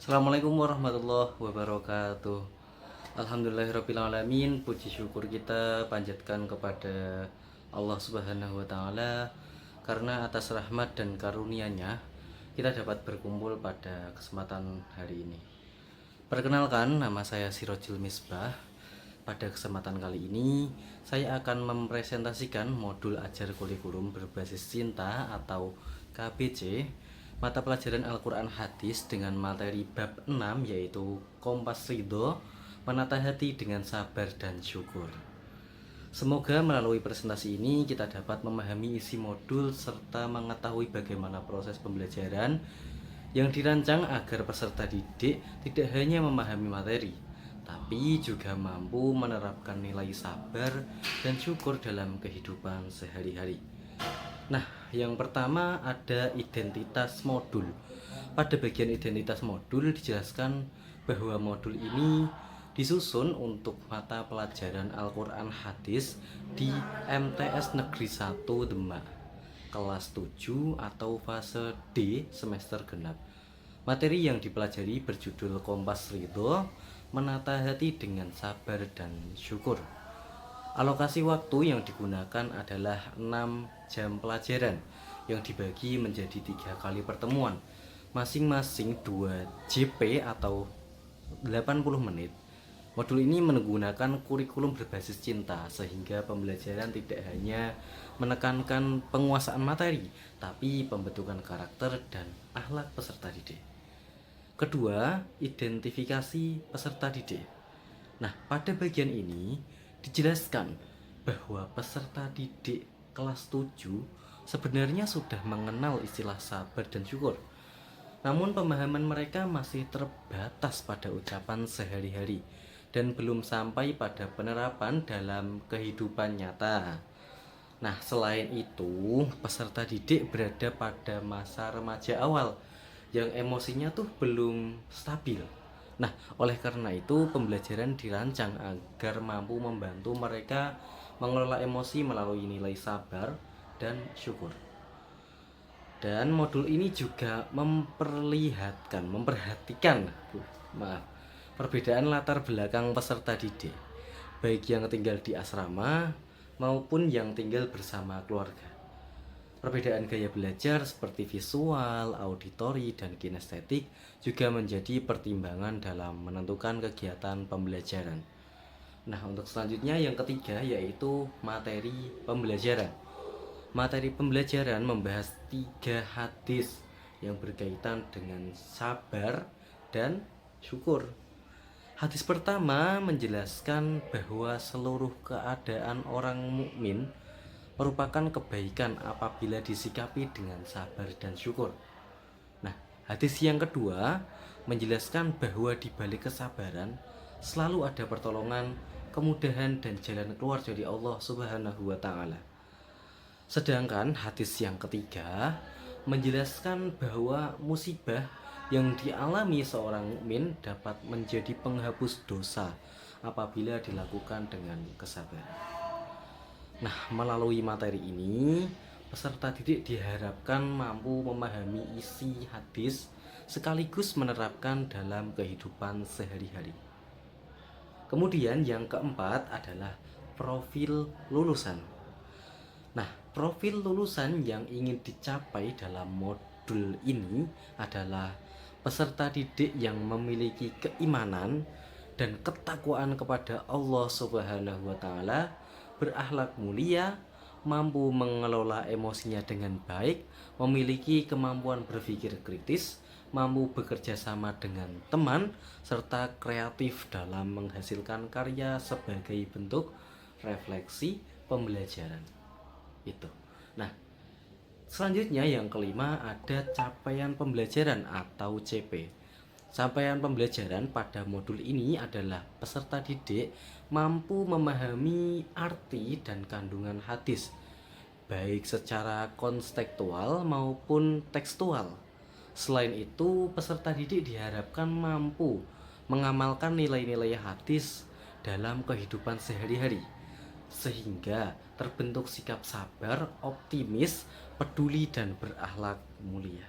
Assalamualaikum warahmatullahi wabarakatuh. Alhamdulillahirrabbilalamin. Puji syukur kita panjatkan kepada Allah subhanahu wa ta'ala, karena atas rahmat dan karunia-Nya kita dapat berkumpul pada kesempatan hari ini. Perkenalkan, nama saya Sirojul Misbah. Pada kesempatan kali ini saya akan mempresentasikan modul ajar kurikulum berbasis cinta atau KBC, mata pelajaran Al-Quran Hadis dengan materi bab 6, yaitu Kompas Ridho, menata hati dengan sabar dan syukur. Semoga melalui presentasi ini kita dapat memahami isi modul serta mengetahui bagaimana proses pembelajaran yang dirancang agar peserta didik tidak hanya memahami materi, tapi juga mampu menerapkan nilai sabar dan syukur dalam kehidupan sehari-hari. Nah, yang pertama ada identitas modul. Pada bagian identitas modul dijelaskan bahwa modul ini disusun untuk mata pelajaran Al-Quran Hadis di MTS Negeri 1 Demak, kelas 7 atau fase D semester genap. Materi yang dipelajari berjudul Kompas Ridho, menata hati dengan sabar dan syukur. Alokasi waktu yang digunakan adalah 6 jam pelajaran yang dibagi menjadi 3 kali pertemuan, masing-masing 2 JP atau 80 menit. Modul ini menggunakan kurikulum berbasis cinta, sehingga pembelajaran tidak hanya menekankan penguasaan materi, tapi pembentukan karakter dan akhlak peserta didik. Kedua, identifikasi peserta didik. Nah, pada bagian ini dijelaskan bahwa peserta didik kelas 7 sebenarnya sudah mengenal istilah sabar dan syukur. Namun pemahaman mereka masih terbatas pada ucapan sehari-hari dan belum sampai pada penerapan dalam kehidupan nyata. Nah, selain itu, peserta didik berada pada masa remaja awal yang emosinya tuh belum stabil. Nah, oleh karena itu pembelajaran dirancang agar mampu membantu mereka mengelola emosi melalui nilai sabar dan syukur. Dan modul ini juga memperhatikan perbedaan latar belakang peserta didik, baik yang tinggal di asrama maupun yang tinggal bersama keluarga. Perbedaan gaya belajar seperti visual, auditori, dan kinestetik juga menjadi pertimbangan dalam menentukan kegiatan pembelajaran. Nah, untuk selanjutnya yang ketiga yaitu materi pembelajaran. Materi pembelajaran membahas 3 hadis yang berkaitan dengan sabar dan syukur. Hadis pertama menjelaskan bahwa seluruh keadaan orang mukmin merupakan kebaikan apabila disikapi dengan sabar dan syukur. Nah, hadis yang kedua menjelaskan bahwa di balik kesabaran selalu ada pertolongan, kemudahan, dan jalan keluar dari Allah Subhanahu wa ta'ala. Sedangkan hadis yang ketiga menjelaskan bahwa musibah yang dialami seorang mukmin dapat menjadi penghapus dosa apabila dilakukan dengan kesabaran. Nah, melalui materi ini, peserta didik diharapkan mampu memahami isi hadis sekaligus menerapkan dalam kehidupan sehari-hari. Kemudian yang keempat adalah profil lulusan. Nah, profil lulusan yang ingin dicapai dalam modul ini adalah peserta didik yang memiliki keimanan dan ketakwaan kepada Allah Subhanahu wa ta'ala, berakhlak mulia, mampu mengelola emosinya dengan baik, memiliki kemampuan berpikir kritis, mampu bekerja sama dengan teman, serta kreatif dalam menghasilkan karya sebagai bentuk refleksi pembelajaran. Itu. Nah, selanjutnya yang kelima ada capaian pembelajaran atau CP. Capaian pembelajaran pada modul ini adalah peserta didik mampu memahami arti dan kandungan hadis, baik secara konstekstual maupun tekstual. Selain itu, peserta didik diharapkan mampu mengamalkan nilai-nilai hadis dalam kehidupan sehari-hari, sehingga terbentuk sikap sabar, optimis, peduli, dan berakhlak mulia.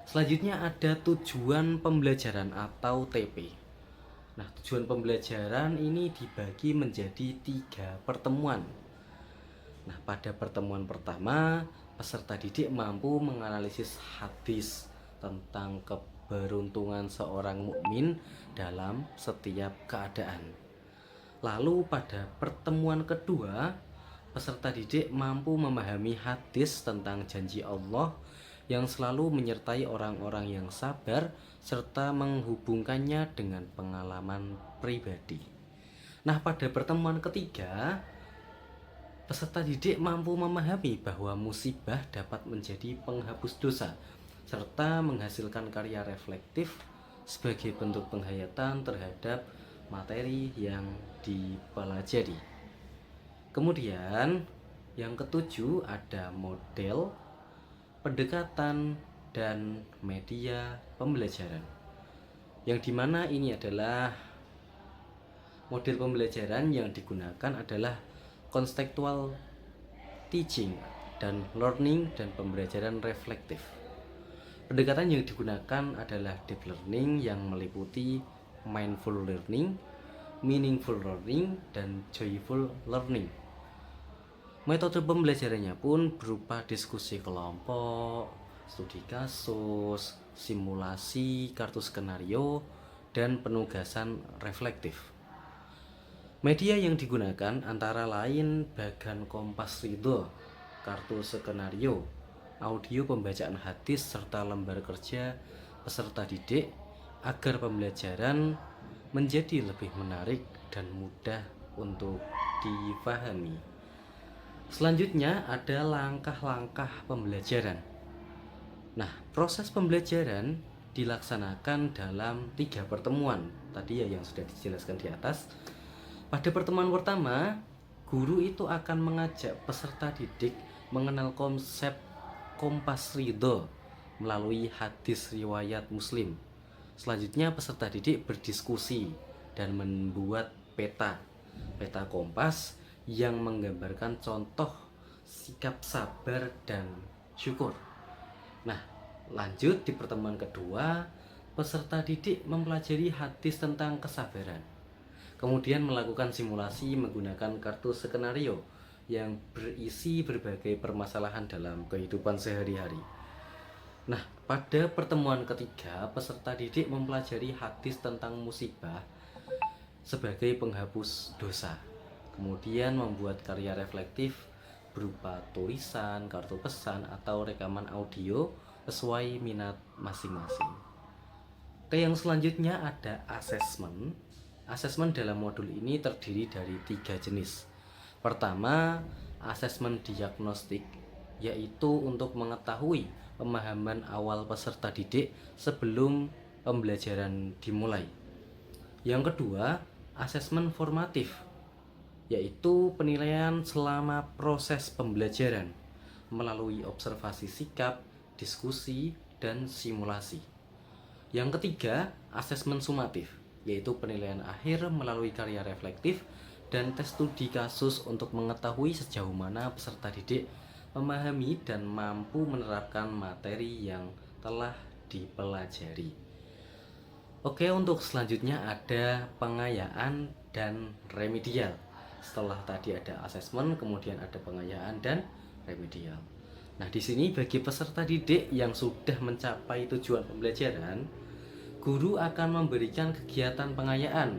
Selanjutnya ada tujuan pembelajaran atau TP. Nah, tujuan pembelajaran ini dibagi menjadi 3 pertemuan. Nah, pada pertemuan pertama, peserta didik mampu menganalisis hadis tentang keberuntungan seorang mukmin dalam setiap keadaan. Lalu pada pertemuan kedua, peserta didik mampu memahami hadis tentang janji Allah yang selalu menyertai orang-orang yang sabar serta menghubungkannya dengan pengalaman pribadi. Nah, pada pertemuan ketiga, peserta didik mampu memahami bahwa musibah dapat menjadi penghapus dosa serta menghasilkan karya reflektif sebagai bentuk penghayatan terhadap materi yang dipelajari. Kemudian yang ketujuh ada model, pendekatan, dan media pembelajaran. Yang dimana ini adalah model pembelajaran yang digunakan adalah contextual teaching dan learning dan pembelajaran reflektif. Pendekatan yang digunakan adalah deep learning yang meliputi mindful learning, meaningful learning, dan joyful learning. Metode pembelajarannya pun berupa diskusi kelompok, studi kasus, simulasi kartu skenario, dan penugasan reflektif. Media yang digunakan antara lain bagan Kompas Ridho, kartu skenario, audio pembacaan hadis, serta lembar kerja peserta didik agar pembelajaran menjadi lebih menarik dan mudah untuk dipahami. Selanjutnya ada langkah-langkah pembelajaran. Nah, proses pembelajaran dilaksanakan dalam 3 pertemuan. Tadi ya yang sudah dijelaskan di atas. Pada pertemuan pertama, guru itu akan mengajak peserta didik mengenal konsep Kompas Ridho melalui hadis riwayat Muslim. Selanjutnya peserta didik berdiskusi dan membuat peta kompas yang menggambarkan contoh sikap sabar dan syukur. Nah, lanjut di pertemuan kedua, peserta didik mempelajari hadis tentang kesabaran. Kemudian melakukan simulasi menggunakan kartu skenario yang berisi berbagai permasalahan dalam kehidupan sehari-hari. Nah, pada pertemuan ketiga, peserta didik mempelajari hadis tentang musibah sebagai penghapus dosa. Kemudian membuat karya reflektif berupa tulisan, kartu pesan, atau rekaman audio sesuai minat masing-masing. Oke, yang selanjutnya ada asesmen. Asesmen dalam modul ini terdiri dari 3 jenis. Pertama, asesmen diagnostik, yaitu untuk mengetahui pemahaman awal peserta didik sebelum pembelajaran dimulai. Yang kedua, asesmen formatif, yaitu penilaian selama proses pembelajaran melalui observasi sikap, diskusi, dan simulasi. Yang ketiga, asesmen sumatif, yaitu penilaian akhir melalui karya reflektif dan tes studi kasus untuk mengetahui sejauh mana peserta didik memahami dan mampu menerapkan materi yang telah dipelajari. Oke, untuk selanjutnya ada pengayaan dan remedial. Setelah tadi ada asesmen, kemudian ada pengayaan dan remedial. Nah, di sini bagi peserta didik yang sudah mencapai tujuan pembelajaran, guru akan memberikan kegiatan pengayaan.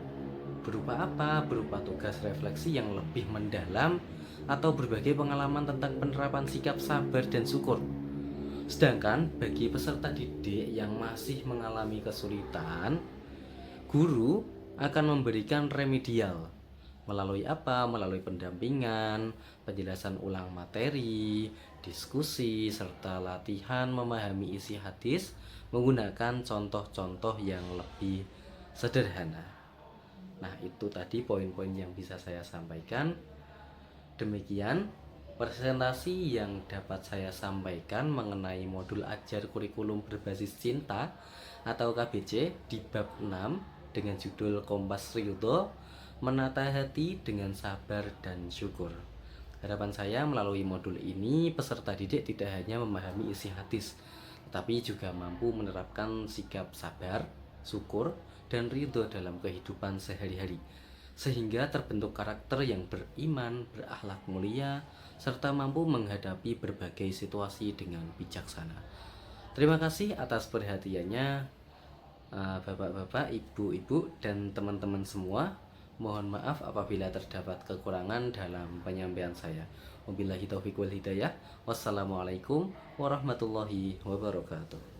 Berupa apa? Berupa tugas refleksi yang lebih mendalam atau berbagai pengalaman tentang penerapan sikap sabar dan syukur. Sedangkan bagi peserta didik yang masih mengalami kesulitan, guru akan memberikan remedial. Melalui apa? Melalui pendampingan, penjelasan ulang materi, diskusi, serta latihan memahami isi hadis menggunakan contoh-contoh yang lebih sederhana. Nah, itu tadi poin-poin yang bisa saya sampaikan. Demikian presentasi yang dapat saya sampaikan mengenai modul ajar kurikulum berbasis cinta atau KBC di bab 6 dengan judul Kompas Ridho, menata hati dengan sabar dan syukur. Harapan saya melalui modul ini peserta didik tidak hanya memahami isi hadis, tapi juga mampu menerapkan sikap sabar, syukur, dan ridho dalam kehidupan sehari-hari, sehingga terbentuk karakter yang beriman, berakhlak mulia, serta mampu menghadapi berbagai situasi dengan bijaksana. Terima kasih atas perhatiannya, bapak-bapak, ibu-ibu, dan teman-teman semua. Mohon maaf apabila terdapat kekurangan dalam penyampaian saya. Wabillahi taufiq wal hidayah. Wassalamualaikum warahmatullahi wabarakatuh.